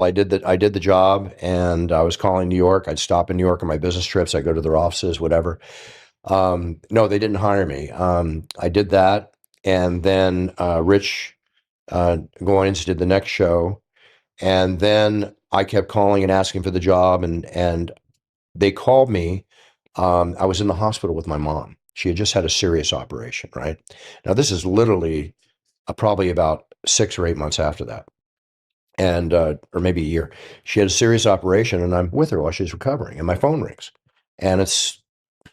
I did the job, and I was calling New York. I'd stop in New York on my business trips. I'd go to their offices, whatever. No, they didn't hire me. I did that, and then Rich Goins did the next show, and then I kept calling and asking for the job, and they called me. I was in the hospital with my mom. She had just had a serious operation. Right now, this is literally probably about 6 or 8 months after that, and or maybe a year. She had a serious operation, and I'm with her while she's recovering, and my phone rings, and it's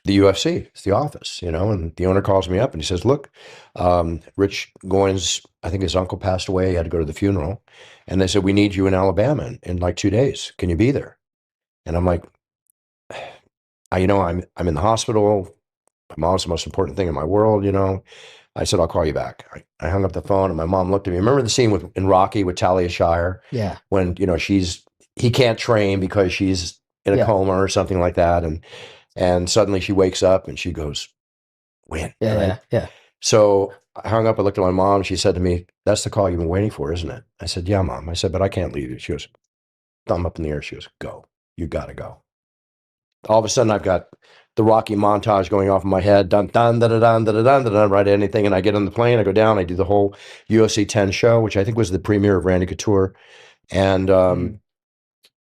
the UFC, it's the office, and the owner calls me up and he says, "Look, Rich Goins, I think his uncle passed away. He had to go to the funeral, and they said we need you in Alabama in like 2 days. Can you be there?" And I'm like, I'm in the hospital. My mom's the most important thing in my world. I said, "I'll call you back." I hung up the phone, and my mom looked at me. Remember the scene in Rocky with Talia Shire Yeah. when he can't train because she's in a Yeah. coma or something like that, and suddenly she wakes up and she goes, "Win," Yeah. right? Yeah. Yeah. So I hung up. I looked at my mom. She said to me, "That's the call you've been waiting for, isn't it?" I said, "Yeah, Mom." I said, "But I can't leave you." She goes, thumb up in the air. She goes, "Go. You got to go." All of a sudden, I've got the Rocky montage going off in my head. Dun dun dun dun dun dun dun dun. Write anything, and I get on the plane. I go down. I do the whole UFC 10 show, which I think was the premiere of Randy Couture. And lo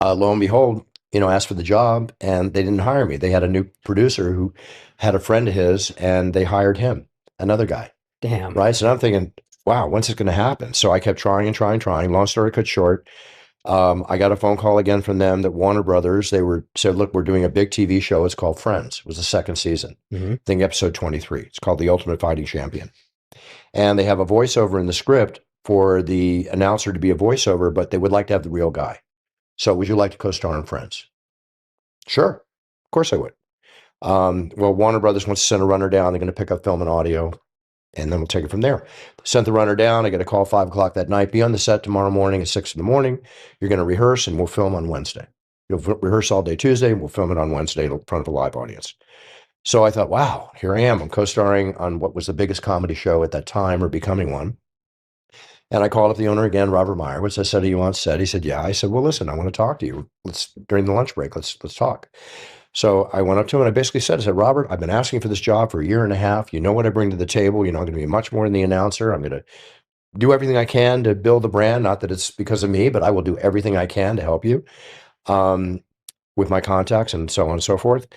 and behold, asked for the job, and they didn't hire me. They had a new producer who had a friend of his, and they hired him, another guy. Damn. Right. So I'm thinking, wow, when's it going to happen? So I kept trying and trying, trying. Long story cut short, I got a phone call again from them that Warner Brothers, they said, "Look, we're doing a big TV show. It's called Friends." It was the second season. Mm-hmm. I think episode 23. It's called The Ultimate Fighting Champion. And they have a voiceover in the script for the announcer to be a voiceover, but they would like to have the real guy. So would you like to co-star in Friends? Sure. Of course I would. Well, Warner Brothers wants to send a runner down. They're going to pick up film and audio, and then we'll take it from there. Sent the runner down. I get a call 5 o'clock that night. Be on the set tomorrow morning at 6 in the morning. You're going to rehearse, and we'll film on Wednesday. You'll rehearse all day Tuesday, and we'll film it on Wednesday in front of a live audience. So I thought, wow, here I am. I'm co-starring on what was the biggest comedy show at that time, or becoming one. And I called up the owner again, Robert Meyerowitz. I said, "Are you on set?" He said, "Yeah." I said, "Well, listen, I want to talk to you. During the lunch break, let's talk." So I went up to him and I basically said, "Robert, I've been asking for this job for a year and a half. You know what I bring to the table. You're not going to be much more than the announcer. I'm going to do everything I can to build the brand. Not that it's because of me, but I will do everything I can to help you um, with my contacts and so on and so forth."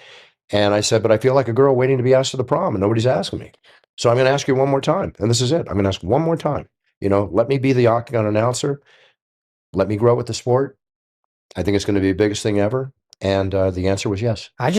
And I said, "But I feel like a girl waiting to be asked to the prom and nobody's asking me. So I'm going to ask you one more time. And this is it. I'm going to ask one more time. Let me be the Octagon announcer. Let me grow with the sport. I think it's going to be the biggest thing ever." And the answer was yes. I